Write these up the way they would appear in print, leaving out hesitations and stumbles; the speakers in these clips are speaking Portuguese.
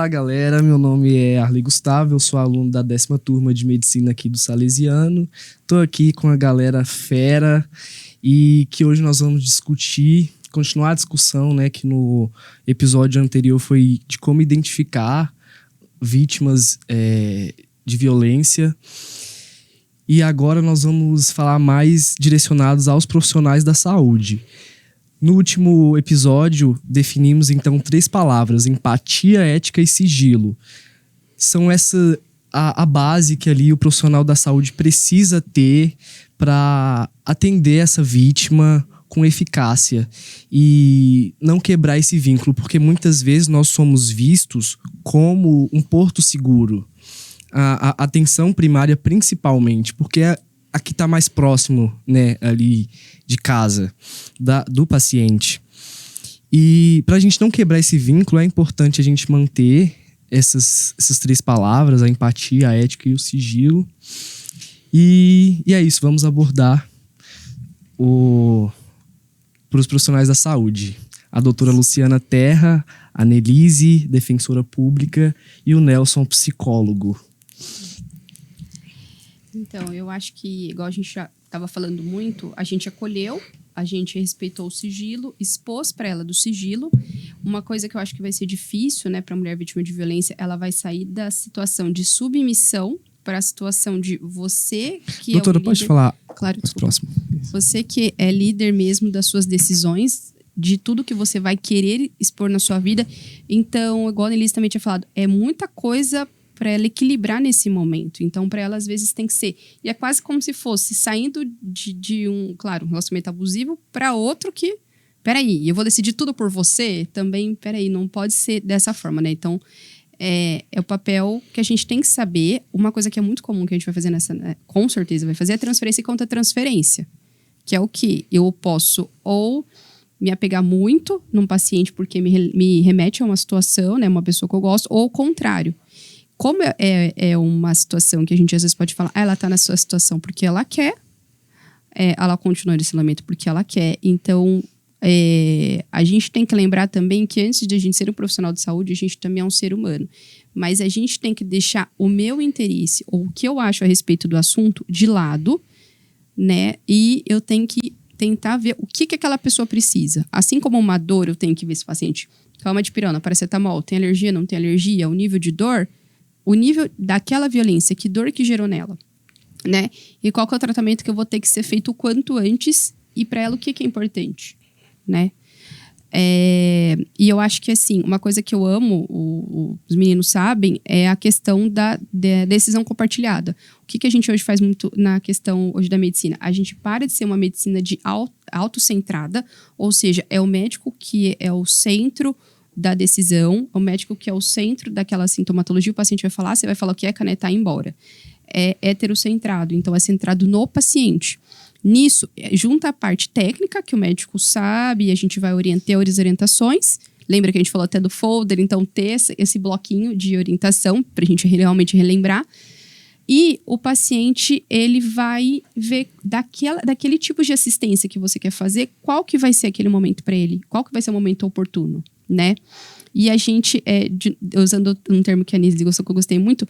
Olá, galera. Meu nome é Arley Gustavo, eu sou aluno da 10ª turma de Medicina aqui do Salesiano. Tô aqui com a galera fera e que hoje nós vamos continuar a discussão, né, que no episódio anterior foi de como identificar vítimas de violência. E agora nós vamos falar mais direcionados aos profissionais da saúde. No último episódio, definimos então 3 palavras: empatia, ética e sigilo. São essa a base que ali o profissional da saúde precisa ter para atender essa vítima com eficácia e não quebrar esse vínculo, porque muitas vezes nós somos vistos como um porto seguro. A atenção primária principalmente, porque é a que está mais próximo, né, ali de casa, do paciente. E para a gente não quebrar esse vínculo, é importante a gente manter essas 3 palavras, a empatia, a ética e o sigilo. E é isso, vamos abordar para os profissionais da saúde. A doutora Luciana Terra, a Nelise, defensora pública, e o Nelson, psicólogo. Então, eu acho que, igual a gente já estava falando muito, a gente acolheu, a gente respeitou o sigilo, expôs para ela do sigilo. Uma coisa que eu acho que vai ser difícil, né, para a mulher vítima de violência, ela vai sair da situação de submissão para a situação de você que doutora, é o líder. pode falar? Claro, mais próximo. Você que é líder mesmo das suas decisões, de tudo que você vai querer expor na sua vida. Então, igual a Nelise também tinha falado, é muita coisa para ela equilibrar nesse momento. Então, para ela, às vezes, tem que ser... E é quase como se fosse saindo de um, claro, um relacionamento abusivo para outro que... Peraí, eu vou decidir tudo por você? Também, peraí, não pode ser dessa forma, né? Então, é o papel que a gente tem que saber. Uma coisa que é muito comum que a gente vai fazer com certeza vai fazer, é transferência e contra-transferência. Que é o quê? Eu posso ou me apegar muito num paciente porque me remete a uma situação, né? Uma pessoa que eu gosto, ou o contrário. Como é uma situação que a gente às vezes pode falar, ela tá nessa situação porque ela quer, ela continua nesse relacionamento porque ela quer. Então, a gente tem que lembrar também que antes de a gente ser um profissional de saúde, a gente também é um ser humano. Mas a gente tem que deixar o meu interesse, ou o que eu acho a respeito do assunto, de lado, né? E eu tenho que tentar ver o que aquela pessoa precisa. Assim como uma dor, eu tenho que ver se o paciente toma dipirona, paracetamol, tem alergia, não tem alergia, o nível de dor... O nível daquela violência, que dor que gerou nela, né? E qual que é o tratamento que eu vou ter que ser feito o quanto antes e para ela o que é importante, né? E eu acho que, assim, uma coisa que eu amo, os meninos sabem, é a questão da decisão compartilhada. O que a gente hoje faz muito na questão hoje da medicina? A gente para de ser uma medicina de autocentrada, ou seja, é o médico que é o centro da decisão, o médico que é o centro daquela sintomatologia, o paciente vai falar, você vai falar o que é, canetar e ir embora. É heterocentrado, então é centrado no paciente. Nisso, junta a parte técnica, que o médico sabe, e a gente vai ter as orientações. Lembra que a gente falou até do folder, então ter esse bloquinho de orientação, para a gente realmente relembrar. E o paciente, ele vai ver daquele tipo de assistência que você quer fazer, qual que vai ser aquele momento para ele, qual que vai ser o momento oportuno, né? E a gente, usando um termo que a Anísio gostou, que eu gostei muito,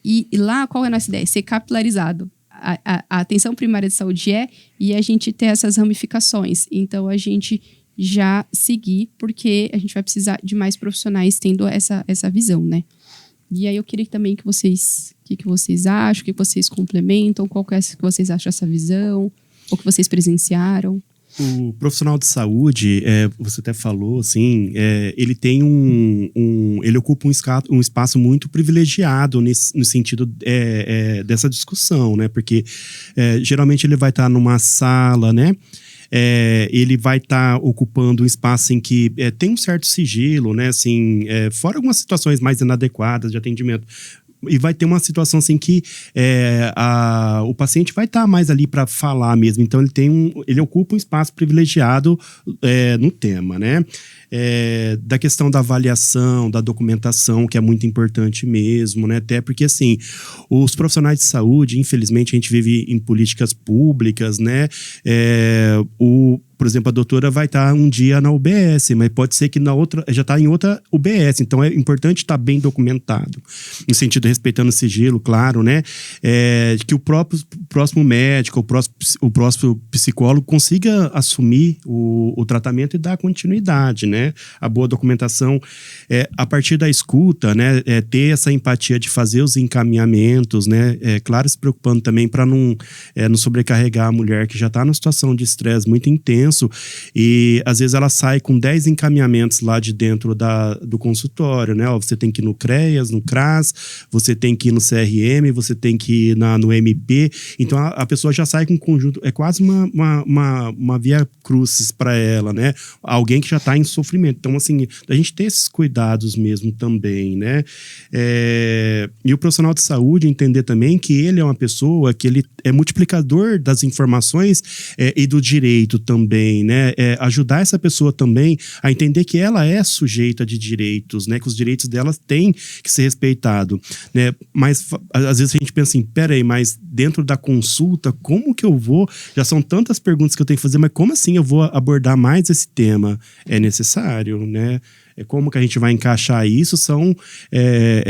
e lá, qual é a nossa ideia? Ser capilarizado. A atenção primária de saúde e a gente ter essas ramificações. Então, a gente já seguir, porque a gente vai precisar de mais profissionais tendo essa visão, né? E aí eu queria também que vocês... O que vocês acham? O que vocês complementam? Qual que vocês acham dessa visão? Ou que vocês presenciaram? O profissional de saúde, você até falou, assim, ele tem ele ocupa um espaço muito privilegiado no sentido dessa discussão, né? Porque geralmente ele vai estar numa sala, né? Ele vai estar ocupando um espaço em que tem um certo sigilo, né? Assim, fora algumas situações mais inadequadas de atendimento. E vai ter uma situação assim que o paciente vai estar mais ali para falar mesmo. Então, ele ocupa um espaço privilegiado no tema, né? Da questão da avaliação, da documentação, que é muito importante mesmo, né? Até porque, assim, os profissionais de saúde, infelizmente, a gente vive em políticas públicas, né? por exemplo, a doutora vai estar um dia na UBS, mas pode ser que na outra, já está em outra UBS. Então, é importante estar bem documentado. No sentido, respeitando o sigilo, claro, né? Que o próximo médico, o próximo psicólogo consiga assumir o tratamento e dar continuidade, né? A boa documentação, a partir da escuta, né? Ter essa empatia de fazer os encaminhamentos, né? Claro, se preocupando também para não sobrecarregar a mulher que já está numa situação de estresse muito intenso e às vezes ela sai com 10 encaminhamentos lá de dentro do consultório, né? Você tem que ir no CREAS, no CRAS, você tem que ir no CRM, você tem que ir no MP. Então a pessoa já sai com um conjunto, é quase uma via crucis para ela, né? Alguém que já está em sofrimento. Então, assim, a gente ter esses cuidados mesmo também, né? E o profissional de saúde entender também que ele é uma pessoa que ele é multiplicador das informações e do direito também, né? Ajudar essa pessoa também a entender que ela é sujeita de direitos, né? Que os direitos dela têm que ser respeitados, né? Mas às vezes a gente pensa assim, peraí, mas dentro da consulta, como que eu vou? Já são tantas perguntas que eu tenho que fazer, mas como assim eu vou abordar mais esse tema? É necessário, né? Como que a gente vai encaixar isso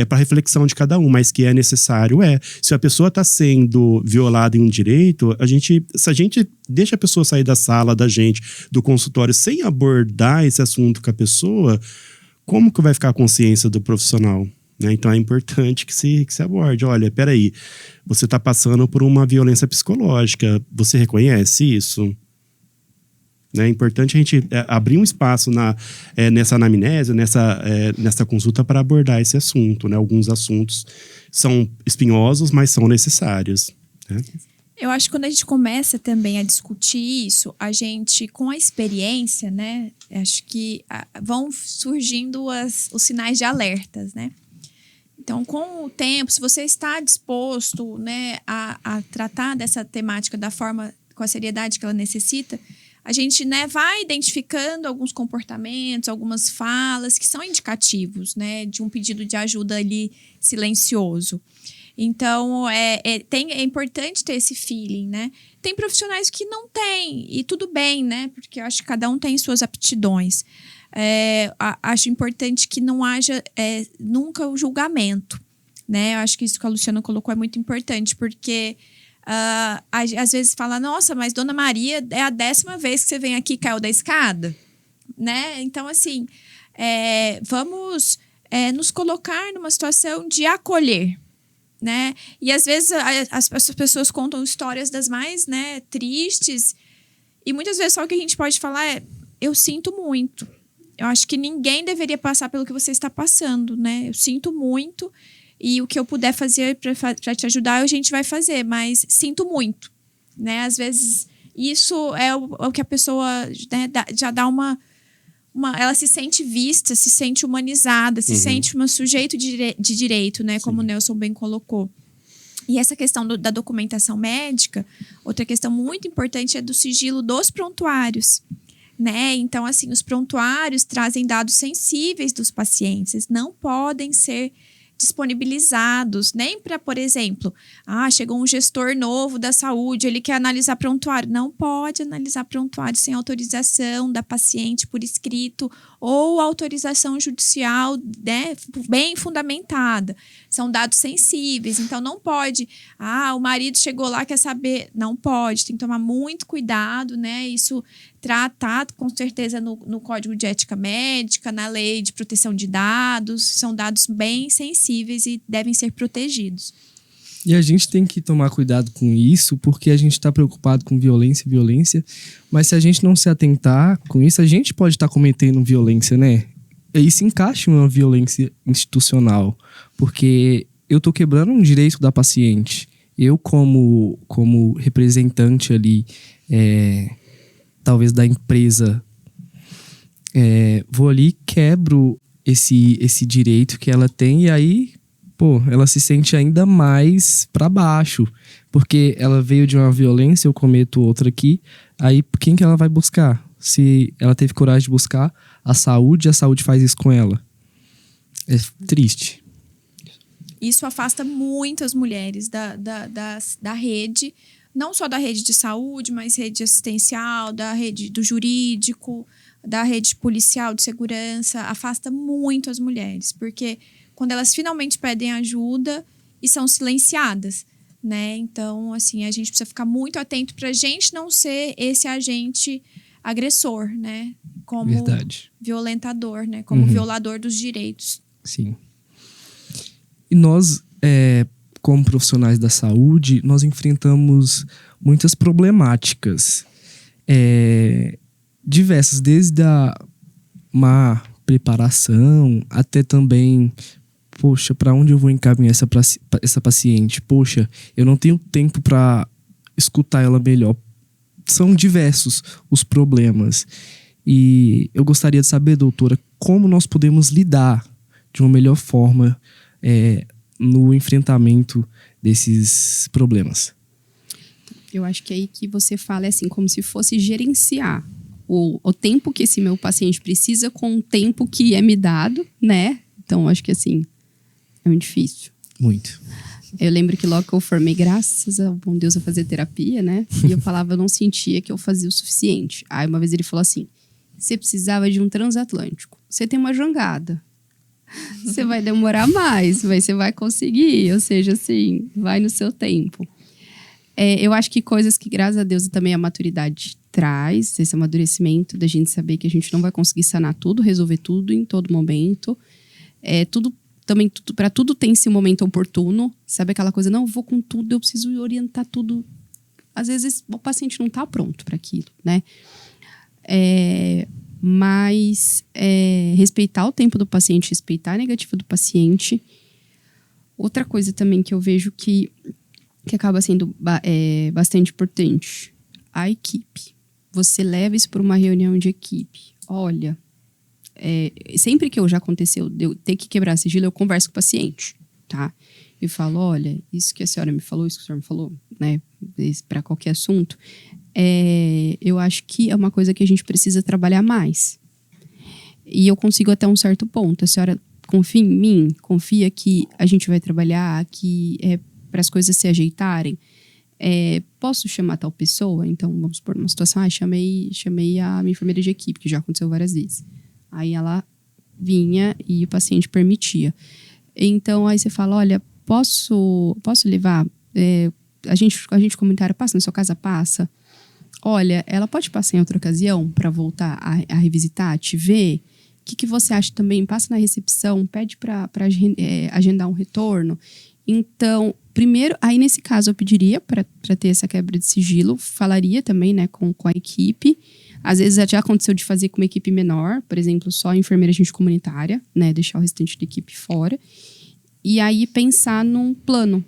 para reflexão de cada um, mas que é necessário. Se a pessoa está sendo violada em um direito, se a gente deixa a pessoa sair da sala da gente, do consultório, sem abordar esse assunto com a pessoa, como que vai ficar a consciência do profissional? Né? Então é importante que se aborde. Olha, peraí, você está passando por uma violência psicológica, você reconhece isso? É importante a gente abrir um espaço nessa anamnese, nessa consulta para abordar esse assunto, né? Alguns assuntos são espinhosos, mas são necessários, né? Eu acho que quando a gente começa também a discutir isso, a gente, com a experiência, né? Acho que vão surgindo os sinais de alertas, né? Então, com o tempo, se você está disposto, né, a tratar dessa temática da forma, com a seriedade que ela necessita, a gente, né, vai identificando alguns comportamentos, algumas falas que são indicativos, né, de um pedido de ajuda ali silencioso. Então, é importante ter esse feeling, né? Tem profissionais que não têm, e tudo bem, né? Porque eu acho que cada um tem suas aptidões. Acho importante que não haja nunca o julgamento, né? Eu acho que isso que a Luciana colocou é muito importante, porque às vezes fala, nossa, mas Dona Maria é a 10ª vez que você vem aqui e caiu da escada, né? Então, assim, vamos nos colocar numa situação de acolher, né? E às vezes as pessoas contam histórias das mais, né, tristes, e muitas vezes só o que a gente pode falar eu sinto muito. Eu acho que ninguém deveria passar pelo que você está passando, né? Eu sinto muito. E o que eu puder fazer para te ajudar, a gente vai fazer. Mas sinto muito, né? Às vezes, isso é o que a pessoa, né, já dá uma... Ela se sente vista, se sente humanizada, se sente um sujeito de direito, né? Sim. Como o Nelson bem colocou. E essa questão da documentação médica, outra questão muito importante é do sigilo dos prontuários, né? Então, assim, os prontuários trazem dados sensíveis dos pacientes. Eles não podem ser disponibilizados, nem para, por exemplo, chegou um gestor novo da saúde, ele quer analisar prontuário. Não pode analisar prontuário sem autorização da paciente por escrito ou autorização judicial, né, bem fundamentada. São dados sensíveis, então não pode. O marido chegou lá, quer saber. Não pode, tem que tomar muito cuidado, né? Isso tratado com certeza no Código de Ética Médica, na Lei de Proteção de Dados, são dados bem sensíveis e devem ser protegidos. E a gente tem que tomar cuidado com isso, porque a gente está preocupado com violência, mas se a gente não se atentar com isso, a gente pode estar cometendo violência, né? E isso encaixa em uma violência institucional, porque eu estou quebrando um direito da paciente. Eu, como representante ali, talvez da empresa, vou ali e quebro esse direito que ela tem, e aí, ela se sente ainda mais para baixo, porque ela veio de uma violência, eu cometo outra aqui, aí quem que ela vai buscar? Se ela teve coragem de buscar a saúde faz isso com ela. É triste. Isso afasta muitas mulheres da rede, não só da rede de saúde, mas rede assistencial, da rede do jurídico, da rede policial de segurança, afasta muito as mulheres, porque quando elas finalmente pedem ajuda e são silenciadas, né? Então, assim, a gente precisa ficar muito atento para a gente não ser esse agente agressor, né? Como Verdade. violentador, né? Como violador dos direitos. Sim. E nós, como profissionais da saúde, nós enfrentamos muitas problemáticas. Diversas, desde a má preparação até também, poxa, para onde eu vou encaminhar essa paciente? Poxa, eu não tenho tempo para escutar ela melhor. São diversos os problemas. E eu gostaria de saber, doutora, como nós podemos lidar de uma melhor forma no enfrentamento desses problemas. Eu acho que aí que você fala é assim, como se fosse gerenciar o tempo que esse meu paciente precisa com o tempo que é me dado, né? Então, acho que assim, é muito difícil. Muito. Eu lembro que logo que eu formei, graças ao bom Deus, a fazer terapia, né? E eu falava, eu não sentia que eu fazia o suficiente. Aí uma vez ele falou assim, você precisava de um transatlântico. Você tem uma jangada. Você vai demorar mais, mas você vai conseguir. Ou seja, assim, vai no seu tempo. Eu acho que coisas que, graças a Deus, também a maturidade traz, esse amadurecimento da gente saber que a gente não vai conseguir sanar tudo, resolver tudo em todo momento. Para tudo tem esse momento oportuno. Sabe aquela coisa, não, eu vou com tudo, eu preciso orientar tudo. Às vezes o paciente não está pronto para aquilo, né? Mas respeitar o tempo do paciente, respeitar a negativa do paciente. Outra coisa também que eu vejo que acaba sendo bastante importante, a equipe. Você leva isso para uma reunião de equipe. Olha, sempre que já aconteceu de eu ter que quebrar sigilo, eu converso com o paciente, tá? E falo, olha, isso que a senhora me falou, isso que a senhora me falou, né? Para qualquer assunto. Eu acho que é uma coisa que a gente precisa trabalhar mais. E eu consigo até um certo ponto. A senhora confia em mim? Confia que a gente vai trabalhar, que para as coisas se ajeitarem? Posso chamar tal pessoa? Então, vamos supor uma situação, chamei a minha enfermeira de equipe, que já aconteceu várias vezes. Aí ela vinha e o paciente permitia. Então, aí você fala, olha, posso levar? A gente comunitária passa, na sua casa passa? Olha, ela pode passar em outra ocasião para voltar a revisitar, te ver? O que você acha também? Passa na recepção, pede para agendar um retorno. Então, primeiro, aí nesse caso eu pediria para ter essa quebra de sigilo, falaria também, né, com a equipe. Às vezes já aconteceu de fazer com uma equipe menor, por exemplo, só a enfermeira agente comunitária, né, deixar o restante da equipe fora. E aí pensar num plano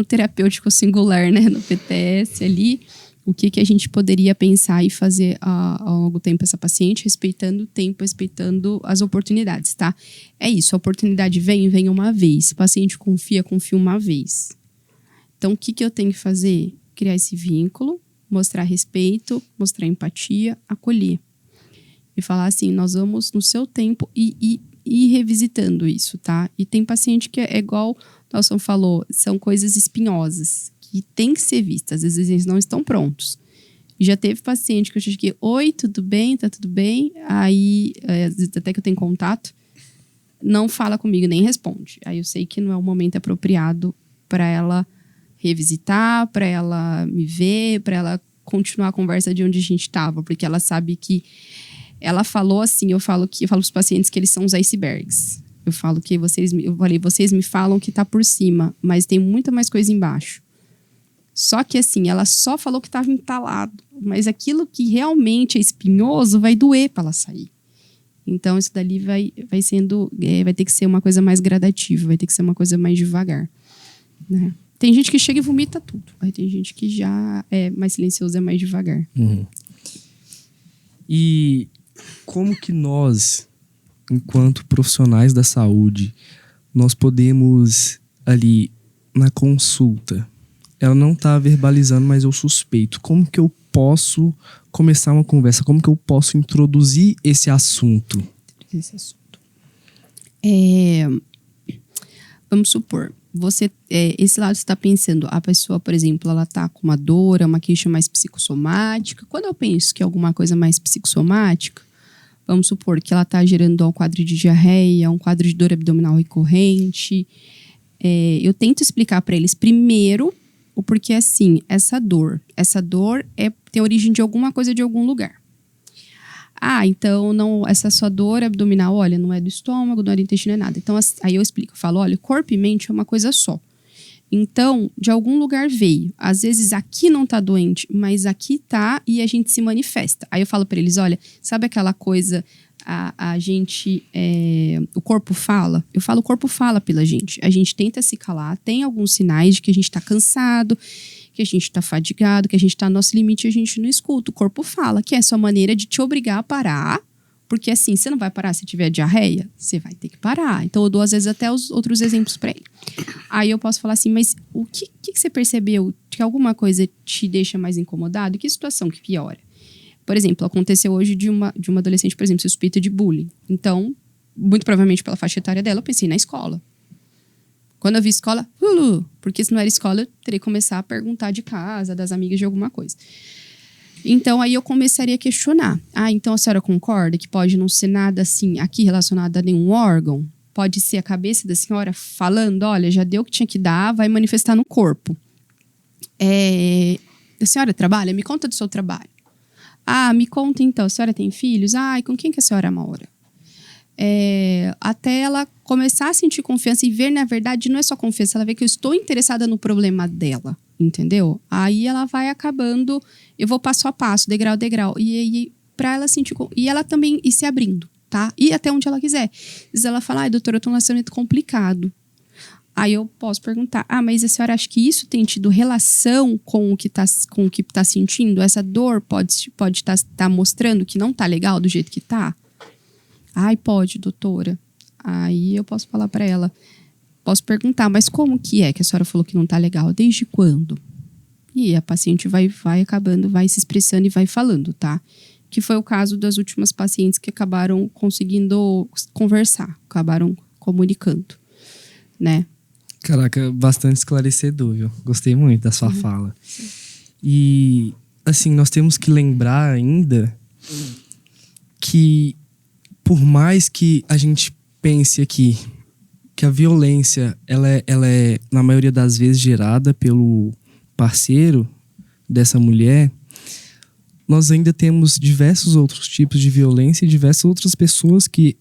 terapêutico singular, né, no PTS ali, o que a gente poderia pensar e fazer ao longo do tempo essa paciente, respeitando o tempo, respeitando as oportunidades, tá? É isso, a oportunidade vem uma vez. O paciente confia uma vez. Então, o que eu tenho que fazer? Criar esse vínculo, mostrar respeito, mostrar empatia, acolher. E falar assim, nós vamos no seu tempo e ir revisitando isso, tá? E tem paciente que é igual o Nelson falou, são coisas espinhosas, que tem que ser vistas. Às vezes eles não estão prontos. Já teve paciente que eu cheguei, oi, tudo bem? Tá tudo bem? Aí, às vezes até que eu tenho contato, não fala comigo, nem responde. Aí eu sei que não é o momento apropriado para ela revisitar, para ela me ver, para ela continuar a conversa de onde a gente estava, porque ela sabe que ela falou assim, eu falo para os pacientes que eles são os icebergs. Eu falo que vocês me falam que tá por cima, mas tem muita mais coisa embaixo. Só que assim, ela só falou que estava entalado, mas aquilo que realmente é espinhoso vai doer para ela sair. Então isso dali vai ter que ser uma coisa mais gradativa, vai ter que ser uma coisa mais devagar, né? Tem gente que chega e vomita tudo, aí tem gente que já é mais silencioso, é mais devagar. Uhum. E como que nós, enquanto profissionais da saúde, nós podemos ali na consulta, ela não está verbalizando, mas eu suspeito, como que eu posso começar uma conversa, como que eu posso introduzir esse assunto? Vamos supor, esse lado você está pensando, a pessoa, por exemplo, ela tá com uma dor, uma queixa mais psicossomática. Quando eu penso que é alguma coisa mais psicossomática, vamos supor que ela tá gerando um quadro de diarreia, um quadro de dor abdominal recorrente. Eu tento explicar para eles primeiro o porquê, assim, essa dor tem origem de alguma coisa de algum lugar. Então, não, essa sua dor abdominal, olha, não é do estômago, não é do intestino, é nada. Então, aí eu explico, eu falo, olha, corpo e mente é uma coisa só. Então, de algum lugar veio. Às vezes aqui não tá doente, mas aqui tá e a gente se manifesta. Aí eu falo para eles, olha, sabe aquela coisa, o corpo fala? Eu falo, o corpo fala pela gente. A gente tenta se calar, tem alguns sinais de que a gente tá cansado, que a gente tá fadigado, que a gente tá no nosso limite e a gente não escuta. O corpo fala, que é a sua maneira de te obrigar a parar, porque assim, você não vai parar se tiver diarreia? Você vai ter que parar. Então eu dou às vezes até os outros exemplos para ele. Aí eu posso falar assim, mas o que você percebeu que alguma coisa te deixa mais incomodado? Que situação que piora? Por exemplo, aconteceu hoje de uma adolescente, por exemplo, suspeita de bullying. Então, muito provavelmente pela faixa etária dela, eu pensei na escola. Quando eu vi escola, porque se não era escola, eu teria que começar a perguntar de casa, das amigas de alguma coisa. Então, aí eu começaria a questionar. Então a senhora concorda que pode não ser nada assim, aqui relacionado a nenhum órgão? Pode ser a cabeça da senhora falando, olha, já deu o que tinha que dar, vai manifestar no corpo. A senhora trabalha? Me conta do seu trabalho. Me conta então, a senhora tem filhos? E com quem que a senhora mora? Até ela começar a sentir confiança e ver, na verdade, não é só confiança, ela vê que eu estou interessada no problema dela, entendeu? Aí ela vai acabando, eu vou passo a passo, degrau a degrau, e pra ela sentir, e ela também ir se abrindo, tá? E até onde ela quiser. Às vezes ela fala, doutora, eu tô num relacionamento complicado. Aí eu posso perguntar, mas a senhora acha que isso tem tido relação com o que tá sentindo? Essa dor pode tá mostrando que não tá legal do jeito que tá? Pode, doutora. Aí eu posso falar para ela, posso perguntar, mas como que é que a senhora falou que não tá legal? Desde quando? E a paciente vai acabando, vai se expressando e vai falando, tá? Que foi o caso das últimas pacientes que acabaram conseguindo conversar, acabaram comunicando, né? Caraca, bastante esclarecedor, viu? Gostei muito da sua fala. E, assim, nós temos que lembrar ainda que, por mais que a gente pense aqui que a violência, ela é, na maioria das vezes, gerada pelo parceiro dessa mulher, nós ainda temos diversos outros tipos de violência e diversas outras pessoas que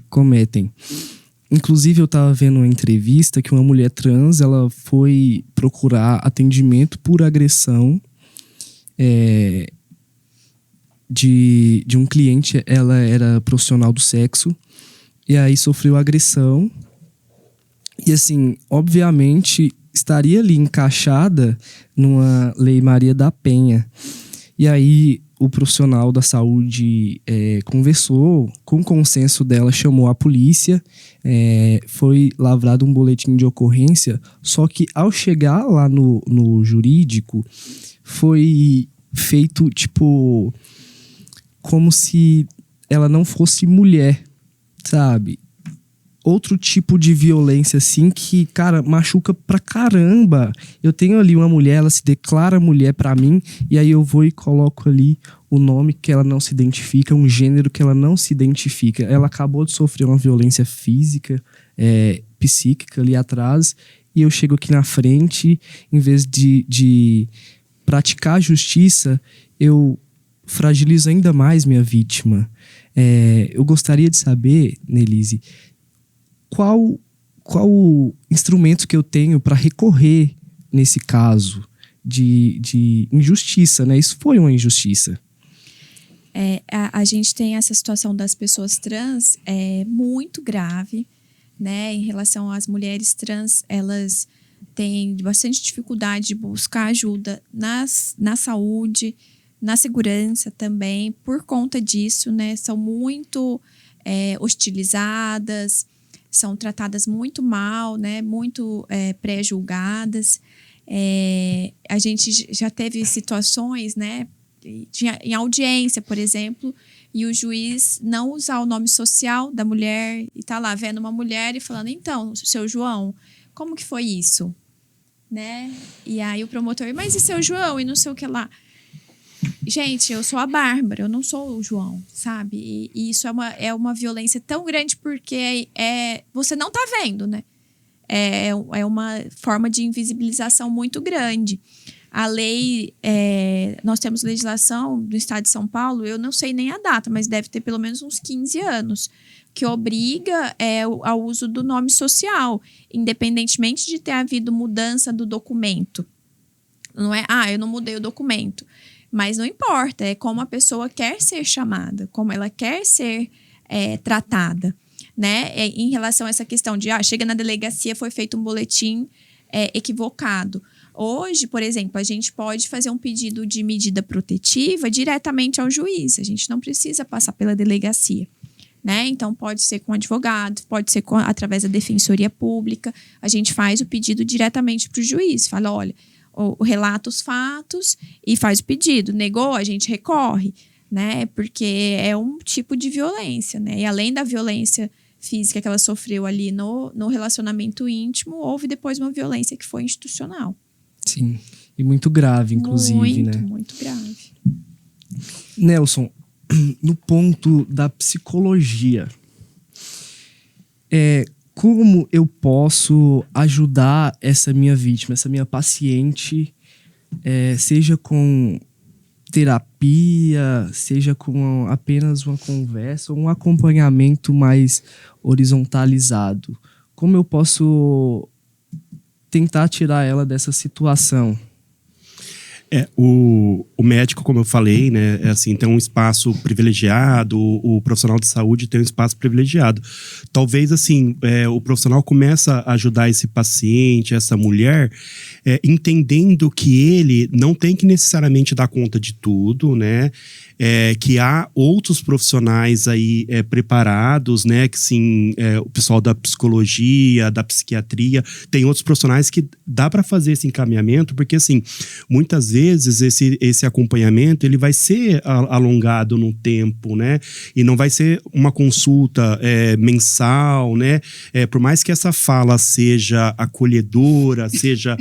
cometem. Inclusive, eu estava vendo uma entrevista que uma mulher trans, ela foi procurar atendimento por agressão de um cliente. Ela era profissional do sexo e aí sofreu agressão. E assim, obviamente, estaria ali encaixada numa Lei Maria da Penha. E aí o profissional da saúde conversou, com o consenso dela, chamou a polícia, foi lavrado um boletim de ocorrência, só que ao chegar lá no jurídico, foi feito, tipo, como se ela não fosse mulher, sabe? Outro tipo de violência, assim, que, cara, machuca pra caramba. Eu tenho ali uma mulher, ela se declara mulher pra mim, e aí eu vou e coloco ali o nome que ela não se identifica, um gênero que ela não se identifica. Ela acabou de sofrer uma violência física, psíquica ali atrás, e eu chego aqui na frente, em vez de praticar justiça, eu fragilizo ainda mais minha vítima. Eu gostaria de saber, Nelise, qual instrumento que eu tenho para recorrer nesse caso de injustiça, né? Isso foi uma injustiça. A gente tem essa situação das pessoas trans muito grave, né? Em relação às mulheres trans, elas têm bastante dificuldade de buscar ajuda na saúde, na segurança também, por conta disso, né? São muito hostilizadas, são tratadas muito mal, né? Muito pré-julgadas. A gente já teve situações, né? Em audiência, por exemplo, e o juiz não usar o nome social da mulher e tá lá vendo uma mulher e falando, então, seu João, como que foi isso? Né? E aí o promotor, mas e seu João? E não sei o que lá. Gente, eu sou a Bárbara, eu não sou o João, sabe? E isso é uma violência tão grande porque você não tá vendo, né? É uma forma de invisibilização muito grande. A lei, nós temos legislação do estado de São Paulo, eu não sei nem a data, mas deve ter pelo menos uns 15 anos, que obriga ao uso do nome social, independentemente de ter havido mudança do documento. Não é, eu não mudei o documento. Mas não importa, é como a pessoa quer ser chamada, como ela quer ser tratada, né? Em relação a essa questão de, chega na delegacia, foi feito um boletim equivocado. Hoje, por exemplo, a gente pode fazer um pedido de medida protetiva diretamente ao juiz. A gente não precisa passar pela delegacia, né? Então, pode ser com advogado, pode ser através da defensoria pública. A gente faz o pedido diretamente para o juiz. Fala, olha, relata os fatos e faz o pedido. Negou, a gente recorre, né? Porque é um tipo de violência, né? E além da violência física que ela sofreu ali no relacionamento íntimo, houve depois uma violência que foi institucional. Sim, e muito grave, inclusive, né? Muito grave. Nelson, no ponto da psicologia, como eu posso ajudar essa minha vítima, essa minha paciente, seja com terapia, seja com apenas uma conversa ou um acompanhamento mais horizontalizado? Como eu posso tentar tirar ela dessa situação? O médico, como eu falei, né, tem um espaço privilegiado, o profissional de saúde tem um espaço privilegiado. Talvez, o profissional começa a ajudar esse paciente, essa mulher, entendendo que ele não tem que necessariamente dar conta de tudo, né? Que há outros profissionais aí preparados, né? Que sim, o pessoal da psicologia, da psiquiatria, tem outros profissionais que dá para fazer esse encaminhamento, porque muitas vezes esse acompanhamento ele vai ser alongado no tempo, né? E não vai ser uma consulta mensal, né? Por mais que essa fala seja acolhedora, seja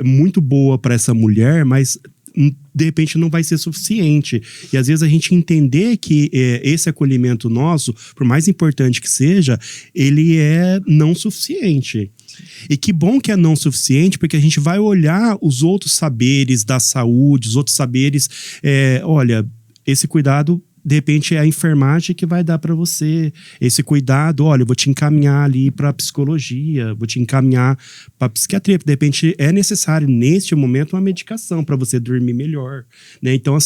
muito boa para essa mulher, mas de repente não vai ser suficiente. E às vezes a gente entender que esse acolhimento nosso, por mais importante que seja, ele é não suficiente. E que bom que é não suficiente, porque a gente vai olhar os outros saberes da saúde, os outros saberes, olha, esse cuidado de repente é a enfermagem que vai dar para você. Esse cuidado, olha, eu vou te encaminhar ali para psicologia, vou te encaminhar para psiquiatria, porque de repente é necessário neste momento uma medicação para você dormir melhor, né? Então,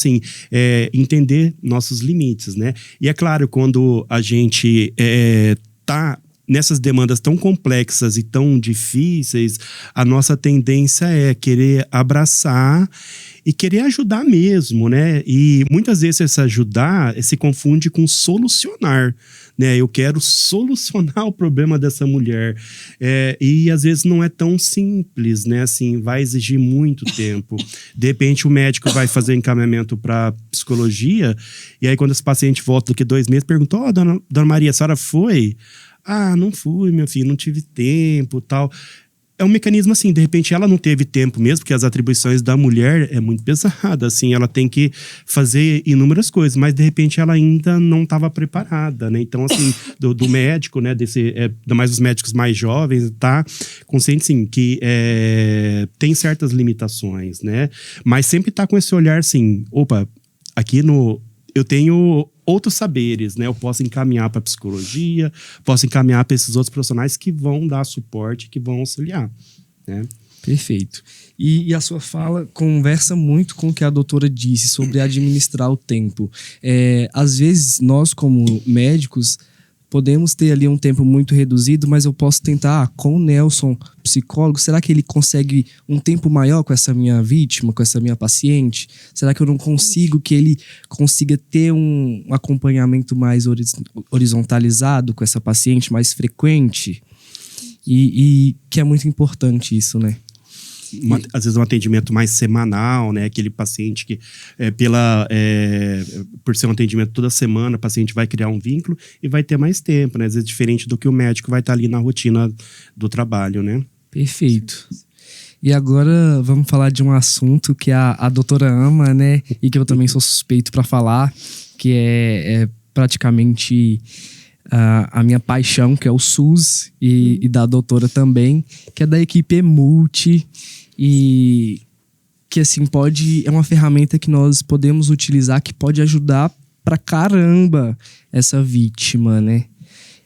entender nossos limites, né? E é claro, quando a gente tá nessas demandas tão complexas e tão difíceis, a nossa tendência é querer abraçar e querer ajudar mesmo, né? E muitas vezes esse ajudar se confunde com solucionar, né? Eu quero solucionar o problema dessa mulher. E às vezes não é tão simples, né? Vai exigir muito tempo. De repente o médico vai fazer encaminhamento para psicologia, e aí quando esse paciente volta daqui 2 meses, pergunta, dona Maria, a senhora foi? Não fui, meu filho, não tive tempo, tal. É um mecanismo de repente ela não teve tempo mesmo, porque as atribuições da mulher é muito pesada, ela tem que fazer inúmeras coisas, mas de repente ela ainda não estava preparada, né? Então, do médico, né, ainda mais os médicos mais jovens, tá consciente, que tem certas limitações, né? Mas sempre tá com esse olhar, opa, aqui eu tenho outros saberes, né? Eu posso encaminhar para psicologia, posso encaminhar para esses outros profissionais que vão dar suporte, que vão auxiliar, né? Perfeito. E a sua fala conversa muito com o que a doutora disse sobre administrar o tempo. Às vezes, nós como médicos podemos ter ali um tempo muito reduzido, mas eu posso tentar, com o Nelson, psicólogo, será que ele consegue um tempo maior com essa minha vítima, com essa minha paciente? Será que eu não consigo que ele consiga ter um acompanhamento mais horizontalizado com essa paciente, mais frequente? E que é muito importante isso, né? às vezes um atendimento mais semanal, né? Aquele paciente que, por ser um atendimento toda semana, o paciente vai criar um vínculo e vai ter mais tempo, né? Às vezes diferente do que o médico vai estar ali na rotina do trabalho, né? Perfeito. E agora vamos falar de um assunto que a doutora ama, né? E que eu também sou suspeito para falar, que é praticamente a minha paixão, que é o SUS, e da doutora também, que é da equipe Emult, e que assim é uma ferramenta que nós podemos utilizar, que pode ajudar pra caramba essa vítima, né?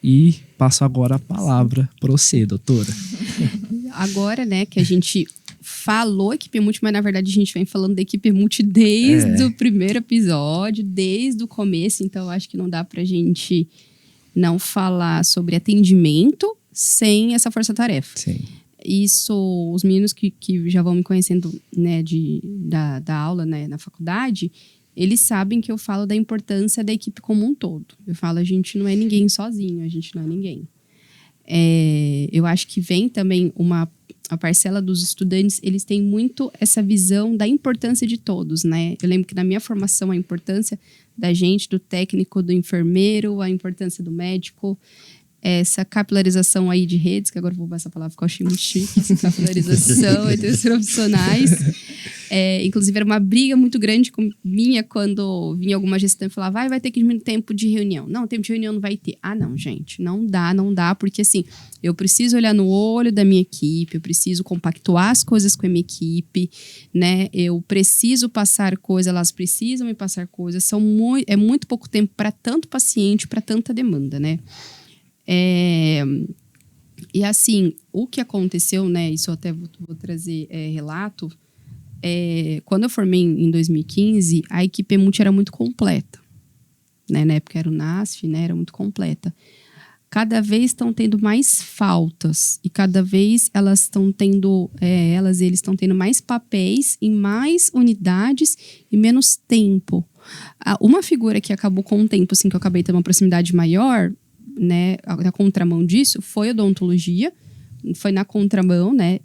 E passo agora a palavra para você, doutora. Agora, né, que a gente falou equipe Emult, mas na verdade a gente vem falando da equipe Emult desde o primeiro episódio, desde o começo, então acho que não dá pra gente não falar sobre atendimento sem essa força-tarefa. Sim. Isso, os meninos que já vão me conhecendo, né, da aula, né, na faculdade, eles sabem que eu falo da importância da equipe como um todo. Eu falo, a gente não é ninguém sozinho, a gente não é ninguém. Eu acho que vem também a parcela dos estudantes, eles têm muito essa visão da importância de todos, né? Eu lembro que na minha formação a importância da gente, do técnico, do enfermeiro, a importância do médico, essa capilarização aí de redes, que agora eu vou usar essa palavra porque eu achei muito chique, essa capilarização entre os profissionais. Inclusive, era uma briga muito grande minha quando vinha alguma gestão e falava, vai ter que diminuir o tempo de reunião. Não, tempo de reunião não vai ter. Não, gente, não dá, porque assim, eu preciso olhar no olho da minha equipe, eu preciso compactuar as coisas com a minha equipe, né? Eu preciso passar coisas, elas precisam me passar coisas. É muito pouco tempo para tanto paciente, para tanta demanda, né? E assim, o que aconteceu, né? Isso eu até vou trazer relato. Quando eu formei em 2015, a equipe Emult era muito completa, né? Na época era o NASF, né? Era muito completa. Cada vez estão tendo mais faltas e cada vez elas estão tendo, eles estão tendo mais papéis em mais unidades e menos tempo. Uma figura que acabou com o tempo, assim, que eu acabei tendo uma proximidade maior, né, a contramão disso foi a odontologia, foi na contramão, né,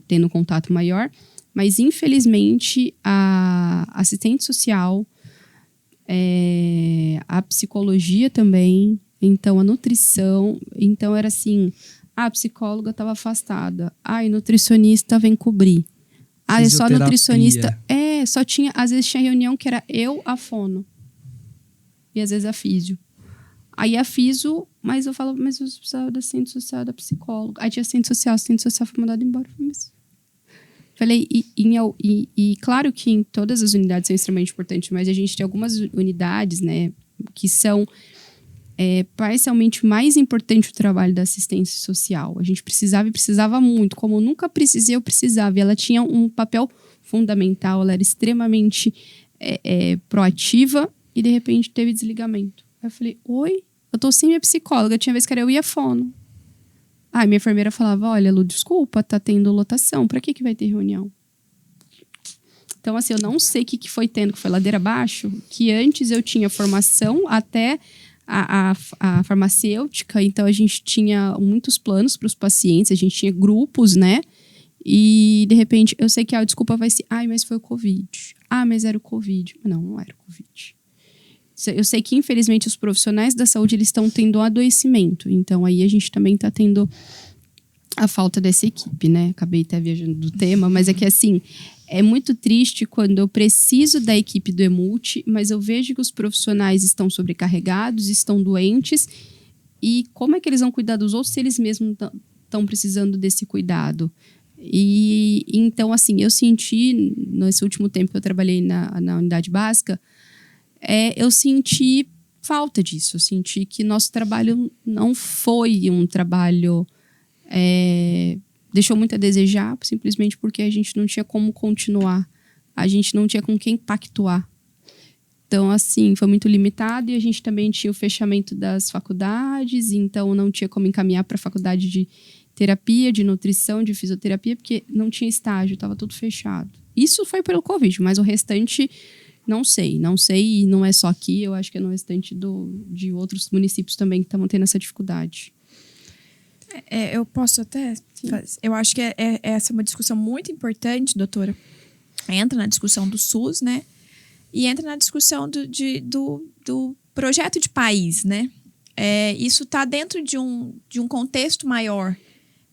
tendo um contato maior, mas infelizmente a assistente social, a psicologia também, então a nutrição, então era assim, a psicóloga estava afastada, e nutricionista vem cobrir, só nutricionista, só tinha, às vezes tinha reunião que era eu, a fono, e às vezes a físio. Aí a fiso, mas eu falo, mas eu precisava da assistente social, da psicóloga. Aí tinha assistente social foi mandado embora. Falei, e claro que em todas as unidades são extremamente importantes, mas a gente tem algumas unidades, né, que são parcialmente mais importante o trabalho da assistência social. A gente precisava muito. Como eu nunca precisei, eu precisava. E ela tinha um papel fundamental, ela era extremamente proativa e de repente teve desligamento. Aí eu falei, oi? Eu tô sem minha psicóloga. Tinha vez que era eu e a fono. Minha enfermeira falava, olha, Lu, desculpa, tá tendo lotação. Pra que vai ter reunião? Então, assim, eu não sei o que foi tendo, que foi ladeira abaixo, que antes eu tinha formação até a farmacêutica, então a gente tinha muitos planos para os pacientes, a gente tinha grupos, né? E, de repente, eu sei que a desculpa vai ser, mas foi o Covid. Mas era o Covid. Não era o Covid. Eu sei que, infelizmente, os profissionais da saúde, eles estão tendo um adoecimento. Então, aí a gente também está tendo a falta dessa equipe, né? Acabei até viajando do tema, mas é que, assim, é muito triste quando eu preciso da equipe do Emult, mas eu vejo que os profissionais estão sobrecarregados, estão doentes. E como é que eles vão cuidar dos outros se eles mesmos estão precisando desse cuidado? E então, assim, eu senti, nesse último tempo que eu trabalhei na unidade básica, eu senti falta disso. Eu senti que nosso trabalho não foi um trabalho... deixou muito a desejar, simplesmente porque a gente não tinha como continuar. A gente não tinha com quem pactuar. Então, assim, foi muito limitado. E a gente também tinha o fechamento das faculdades, então não tinha como encaminhar para a faculdade de terapia, de nutrição, de fisioterapia, porque não tinha estágio, estava tudo fechado. Isso foi pelo Covid, mas o restante... Não sei, e não é só aqui, eu acho que é no restante de outros municípios também que estavam tendo essa dificuldade. Eu posso até... Eu acho que essa é uma discussão muito importante, doutora. Entra na discussão do SUS, né? E entra na discussão do projeto de país, né? Isso está dentro de um contexto maior,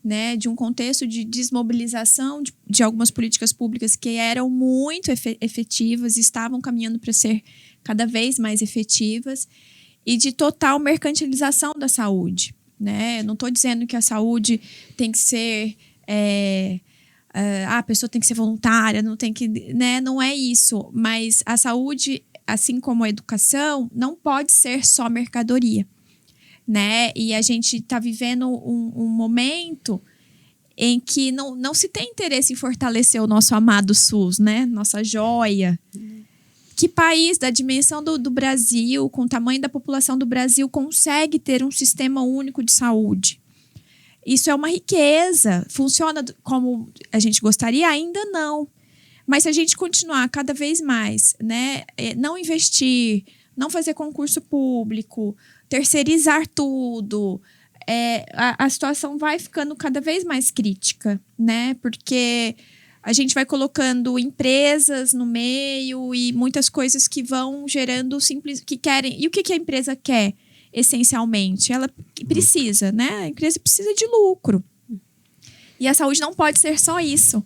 né? De um contexto de desmobilização de algumas políticas públicas que eram muito efetivas e estavam caminhando para ser cada vez mais efetivas, e de total mercantilização da saúde, né? Não estou dizendo que a saúde tem que ser... a pessoa tem que ser voluntária, não tem que... né? Não é isso. Mas a saúde, assim como a educação, não pode ser só mercadoria, né? E a gente está vivendo um momento em que não se tem interesse em fortalecer o nosso amado SUS, né? Nossa joia. Que país da dimensão do Brasil, com o tamanho da população do Brasil, consegue ter um sistema único de saúde? Isso é uma riqueza. Funciona como a gente gostaria? Ainda não. Mas se a gente continuar cada vez mais, né, não investir, não fazer concurso público, terceirizar tudo, a situação vai ficando cada vez mais crítica, né? Porque a gente vai colocando empresas no meio e muitas coisas que vão gerando que querem. E o que a empresa quer, essencialmente? Ela precisa, né? A empresa precisa de lucro. E a saúde não pode ser só isso.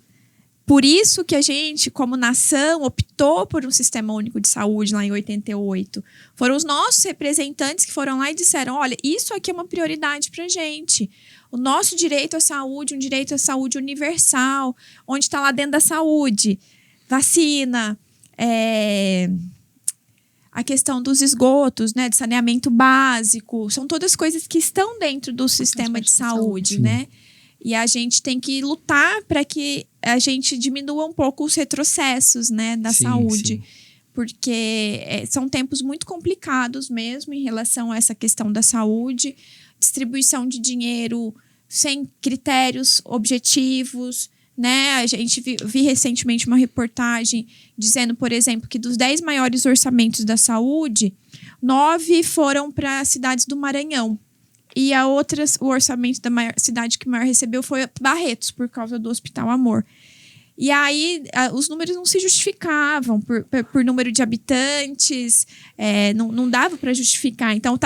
Por isso que a gente, como nação, optou por um sistema único de saúde lá em 88. Foram os nossos representantes que foram lá e disseram: olha, isso aqui é uma prioridade para a gente. O nosso direito à saúde, um direito à saúde universal, onde está lá dentro da saúde, vacina, a questão dos esgotos, né, de saneamento básico, são todas coisas que estão dentro do sistema de saúde, né? E a gente tem que lutar para que a gente diminua um pouco os retrocessos, né, da saúde. Sim. Porque são tempos muito complicados mesmo em relação a essa questão da saúde, distribuição de dinheiro sem critérios objetivos, né? A gente vi recentemente uma reportagem dizendo, por exemplo, que dos 10 maiores orçamentos da saúde, 9 foram para cidades do Maranhão. E o orçamento da cidade que maior recebeu foi Barretos, por causa do Hospital Amor. E aí, os números não se justificavam por número de habitantes, não dava para justificar. Então,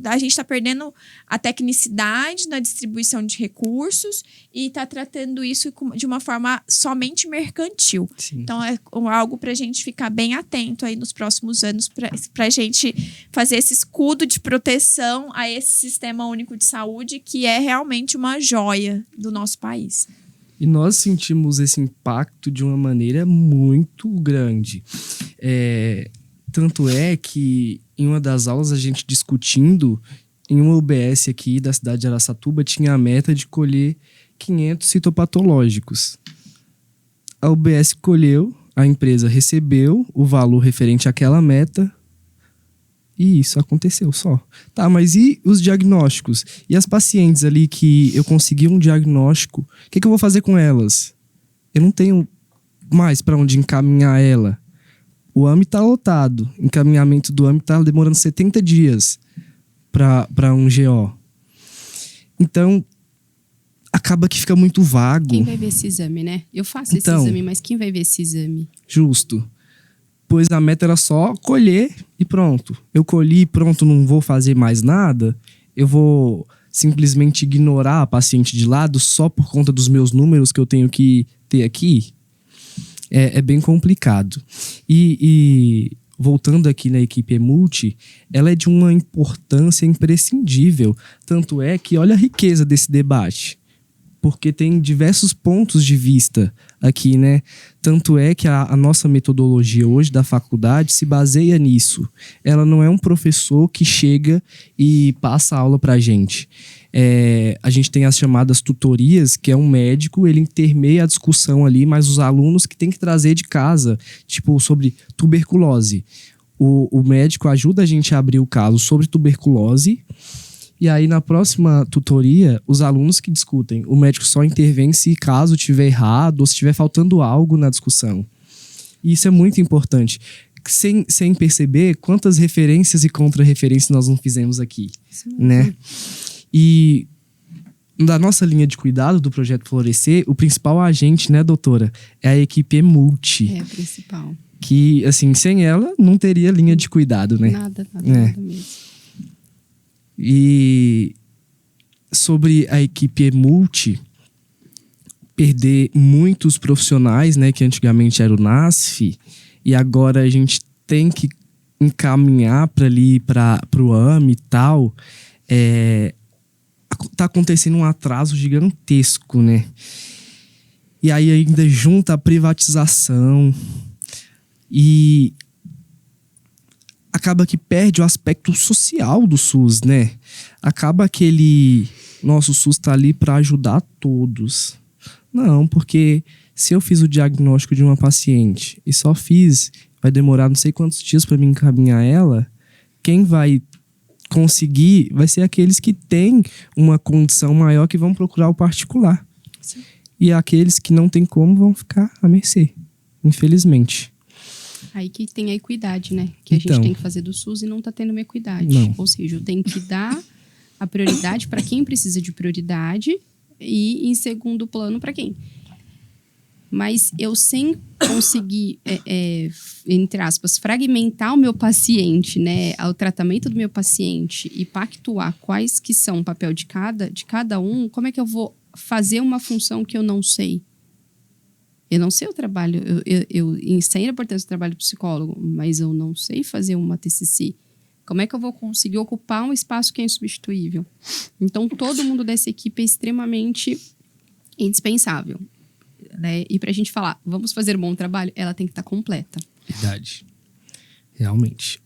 a gente está perdendo a tecnicidade na distribuição de recursos e está tratando isso de uma forma somente mercantil. Sim. Então, é algo para a gente ficar bem atento aí nos próximos anos, para a gente fazer esse escudo de proteção a esse sistema único de saúde, que é realmente uma joia do nosso país. E nós sentimos esse impacto de uma maneira muito grande. Tanto é que em uma das aulas a gente discutindo, em uma UBS aqui da cidade de Araçatuba, tinha a meta de colher 500 citopatológicos. A UBS colheu, a empresa recebeu o valor referente àquela meta, e isso aconteceu só. Tá, mas e os diagnósticos? E as pacientes ali que eu consegui um diagnóstico, o que eu vou fazer com elas? Eu não tenho mais para onde encaminhar ela. O AME tá lotado. O encaminhamento do AME tá demorando 70 dias para um GO. Então, acaba que fica muito vago. Quem vai ver esse exame, né? Eu faço esse exame, mas quem vai ver esse exame? Justo. Pois a meta era só colher e pronto. Eu colhi e pronto, não vou fazer mais nada. Eu vou simplesmente ignorar a paciente de lado só por conta dos meus números que eu tenho que ter aqui. É bem complicado. E voltando aqui na equipe Emulti, ela é de uma importância imprescindível. Tanto é que olha a riqueza desse debate. Porque tem diversos pontos de vista aqui, né? Tanto é que a nossa metodologia hoje da faculdade se baseia nisso. Ela não é um professor que chega e passa a aula pra gente. A gente tem as chamadas tutorias, que é um médico, ele intermeia a discussão ali, mas os alunos que tem que trazer de casa, tipo, sobre tuberculose. O médico ajuda a gente a abrir o caso sobre tuberculose. E aí, na próxima tutoria, os alunos que discutem, o médico só intervém se caso tiver errado ou se estiver faltando algo na discussão. E isso é muito importante. Sem perceber quantas referências e contra-referências nós não fizemos aqui, né? E da nossa linha de cuidado do Projeto Florescer, o principal agente, né, doutora, é a equipe Emult. É a principal. Que, assim, sem ela, não teria linha de cuidado, né? Nada mesmo. E sobre a equipe Emult perder muitos profissionais, né, que antigamente era o NASF, e agora a gente tem que encaminhar para ali, para o AME e tal, tá acontecendo um atraso gigantesco, né? E aí ainda junta a privatização e acaba que perde o aspecto social do SUS, né? Acaba que nosso SUS tá ali para ajudar todos. Não, porque se eu fiz o diagnóstico de uma paciente e só vai demorar não sei quantos dias para me encaminhar ela, quem vai conseguir vai ser aqueles que têm uma condição maior, que vão procurar o particular. Sim. E aqueles que não tem como vão ficar à mercê, infelizmente. Aí que tem a equidade, né? Que a gente tem que fazer do SUS e não tá tendo uma equidade. Não. Ou seja, eu tenho que dar a prioridade para quem precisa de prioridade e, em segundo plano, para quem. Mas eu sem conseguir, entre aspas, fragmentar o meu paciente, né, ao tratamento do meu paciente e pactuar quais que são o papel de cada um, como é que eu vou fazer uma função que eu não sei? Eu não sei o trabalho, eu sei a importância do trabalho do psicólogo, mas eu não sei fazer uma TCC. Como é que eu vou conseguir ocupar um espaço que é insubstituível? Então, todo mundo dessa equipe é extremamente indispensável. Né? E pra gente falar, vamos fazer um bom trabalho, ela tem que estar completa. Verdade. Realmente.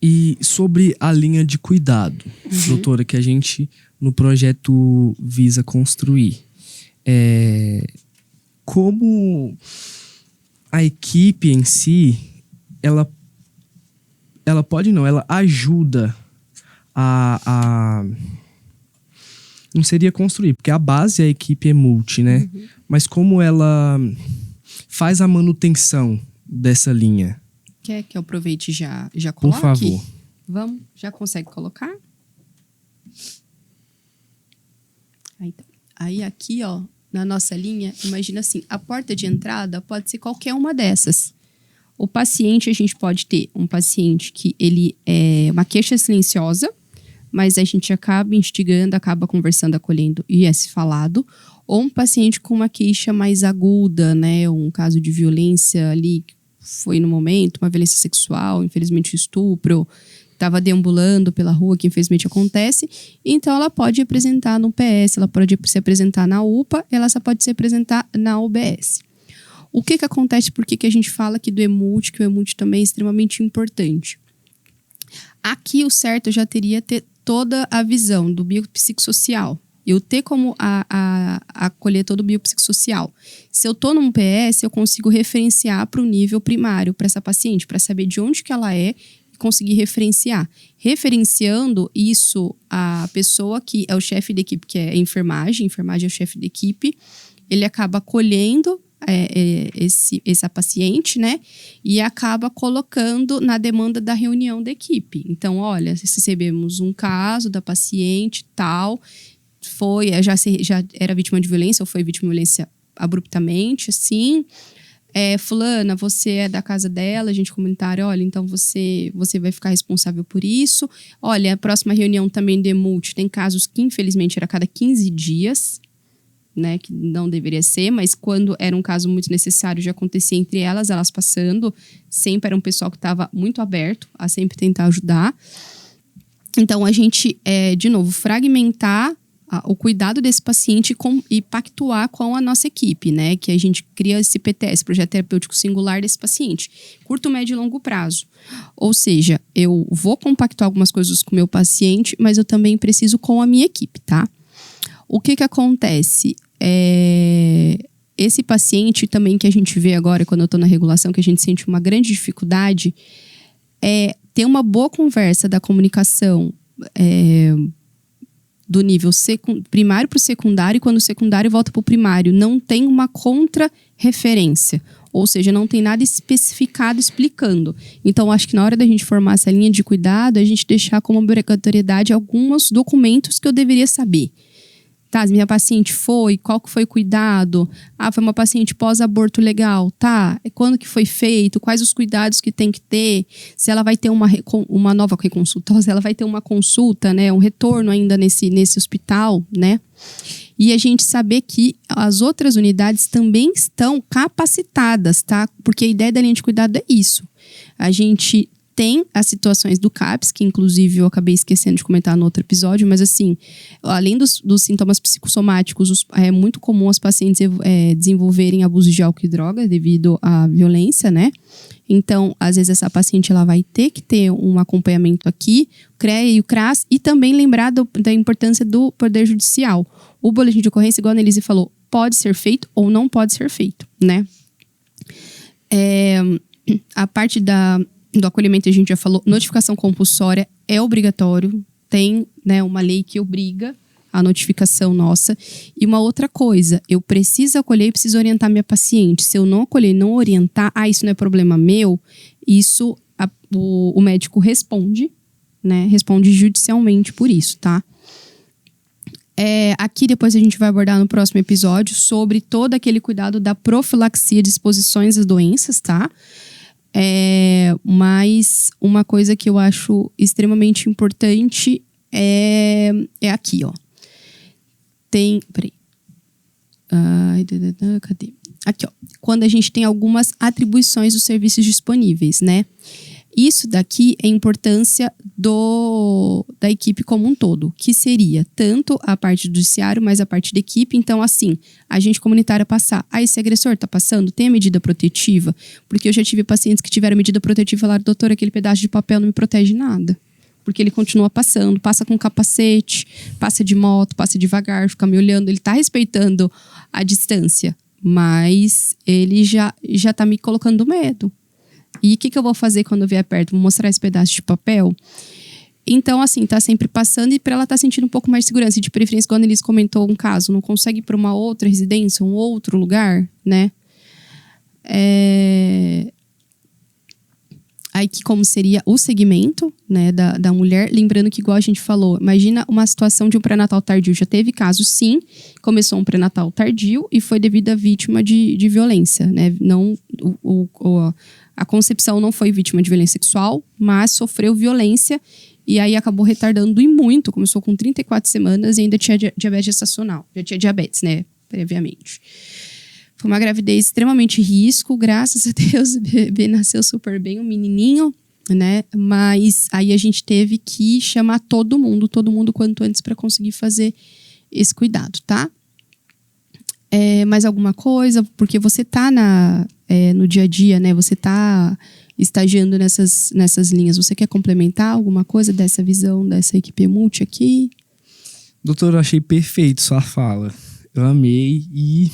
E sobre a linha de cuidado, doutora, que a gente no projeto visa construir. Como a equipe em si, ela ajuda a não seria construir, porque a base é a equipe Emult, né? Mas como ela faz a manutenção dessa linha? Quer que eu aproveite e já coloque? Por favor. Vamos? Já consegue colocar? Aí aqui, ó, na nossa linha, imagina assim, a porta de entrada pode ser qualquer uma dessas. O paciente, a gente pode ter um paciente que ele é uma queixa silenciosa, mas a gente acaba instigando, acaba conversando, acolhendo e é se falado. Ou um paciente com uma queixa mais aguda, né? Um caso de violência ali, que foi no momento, uma violência sexual, infelizmente estupro, estava deambulando pela rua, que infelizmente acontece. Então, ela pode apresentar no PS, ela pode se apresentar na UPA, ela só pode se apresentar na UBS. O que acontece? Por que a gente fala aqui do Emult, que o Emult também é extremamente importante? Aqui, o certo já teria ter toda a visão do biopsicossocial. Eu ter como acolher todo o biopsicossocial. Se eu estou num PS, eu consigo referenciar para o nível primário, para essa paciente, para saber de onde que ela é e conseguir referenciar. Referenciando isso, a pessoa que é o chefe da equipe, que é a enfermagem é o chefe da equipe, ele acaba acolhendo essa paciente, né? E acaba colocando na demanda da reunião da equipe. Então, olha, recebemos um caso da paciente tal, já era vítima de violência ou foi vítima de violência abruptamente, assim. Fulana, você é da casa dela, a gente comentário, olha, então você vai ficar responsável por isso. Olha, a próxima reunião também de Emult tem casos que, infelizmente, era a cada 15 dias, né, que não deveria ser, mas quando era um caso muito necessário, já acontecia entre elas passando, sempre era um pessoal que estava muito aberto a sempre tentar ajudar. Então, a gente, de novo, fragmentar o cuidado desse paciente e pactuar com a nossa equipe, né, que a gente cria esse PTS, Projeto Terapêutico Singular desse paciente, curto, médio e longo prazo. Ou seja, eu vou compactuar algumas coisas com o meu paciente, mas eu também preciso com a minha equipe, tá? O que acontece? Esse paciente também que a gente vê agora, quando eu estou na regulação, que a gente sente uma grande dificuldade, é ter uma boa conversa da comunicação do nível primário para o secundário, e quando o secundário volta para o primário, não tem uma contra-referência. Ou seja, não tem nada especificado explicando. Então, acho que na hora da gente formar essa linha de cuidado, a gente deixar como obrigatoriedade alguns documentos que eu deveria saber. Tá, minha paciente foi, qual que foi o cuidado? Ah, foi uma paciente pós-aborto legal, tá? Quando que foi feito? Quais os cuidados que tem que ter? Se ela vai ter uma nova reconsulta, se ela vai ter uma consulta, né? Um retorno ainda nesse hospital, né? E a gente saber que as outras unidades também estão capacitadas, tá? Porque a ideia da linha de cuidado é isso. A gente tem as situações do CAPS, que inclusive eu acabei esquecendo de comentar no outro episódio, mas assim, além dos sintomas psicossomáticos, é muito comum as pacientes desenvolverem abuso de álcool e droga devido à violência, né? Então, às vezes essa paciente ela vai ter que ter um acompanhamento aqui, o CREA e o CRAS, e também lembrar da importância do Poder Judicial. O boletim de ocorrência, igual a Annelise falou, pode ser feito ou não pode ser feito, né? A parte do acolhimento, a gente já falou, notificação compulsória é obrigatório, tem, né, uma lei que obriga a notificação nossa. E uma outra coisa, eu preciso acolher e preciso orientar minha paciente. Se eu não acolher e não orientar, isso não é problema meu, isso o médico responde, né, responde judicialmente por isso, tá? Aqui depois a gente vai abordar no próximo episódio sobre todo aquele cuidado da profilaxia de exposições às doenças, tá? Mas uma coisa que eu acho extremamente importante é aqui, ó. Peraí. Cadê? Aqui, ó. Quando a gente tem algumas atribuições dos serviços disponíveis, né? Isso daqui é a importância da equipe como um todo, que seria tanto a parte do judiciário, mas a parte da equipe. Então, assim, a gente comunitária passar. Esse agressor tá passando? Tem a medida protetiva? Porque eu já tive pacientes que tiveram medida protetiva e falaram, doutor, aquele pedaço de papel não me protege nada. Porque ele continua passando, passa com capacete, passa de moto, passa devagar, fica me olhando. Ele tá respeitando a distância, mas ele já tá me colocando medo. E o que eu vou fazer quando eu vier perto? Vou mostrar esse pedaço de papel? Então, assim, tá sempre passando e para ela tá sentindo um pouco mais de segurança. E de preferência, quando eles comentou um caso, não consegue ir para uma outra residência, um outro lugar, né? Aí que como seria o segmento, né, da mulher. Lembrando que, igual a gente falou, imagina uma situação de um pré-natal tardio. Já teve caso, sim, começou um pré-natal tardio e foi devido a vítima de violência, né? Não, a concepção não foi vítima de violência sexual, mas sofreu violência e aí acabou retardando e muito. Começou com 34 semanas e ainda tinha diabetes gestacional. Já tinha diabetes, né, previamente. Foi uma gravidez extremamente risco, graças a Deus, o bebê nasceu super bem, um menininho, né? Mas aí a gente teve que chamar todo mundo quanto antes para conseguir fazer esse cuidado, tá? Mais alguma coisa? Porque você tá no dia a dia, né? Você tá estagiando nessas linhas. Você quer complementar alguma coisa dessa visão dessa equipe multi aqui? Doutor, eu achei perfeito sua fala. Eu amei e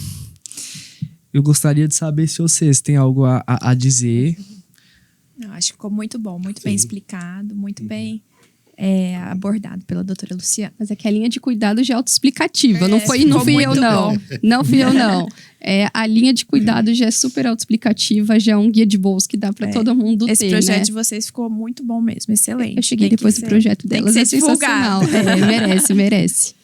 eu gostaria de saber se vocês têm algo a dizer. Eu acho que ficou muito bom, muito bem explicado, muito bem abordado pela doutora Luciana. Mas é que a linha de cuidado já é autoexplicativa. Não fui eu, não. Bom. Não fui eu, não. A linha de cuidado já é super autoexplicativa, já é um guia de bolsa que dá para todo mundo ter, Esse projeto né? de vocês ficou muito bom mesmo, excelente. Eu cheguei depois do projeto delas, é sensacional. Merece mesmo.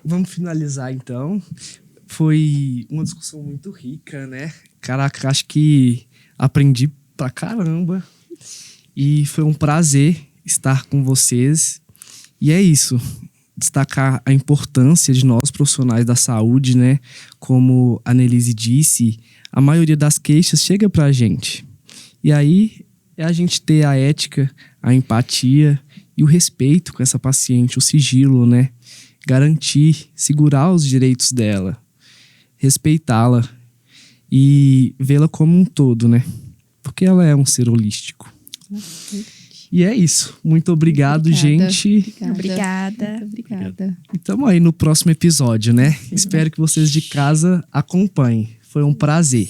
Vamos finalizar, então. Foi uma discussão muito rica, né? Caraca, acho que aprendi pra caramba. E foi um prazer estar com vocês. E é isso. Destacar a importância de nós, profissionais da saúde, né? Como a Annelise disse, a maioria das queixas chega pra gente. E aí é a gente ter a ética, a empatia e o respeito com essa paciente, o sigilo, né? Garantir, segurar os direitos dela, respeitá-la e vê-la como um todo, né? Porque ela é um ser holístico. E é isso. Muito obrigado, gente. Obrigada. E tamo aí no próximo episódio, né? Espero que vocês de casa acompanhem. Foi um prazer.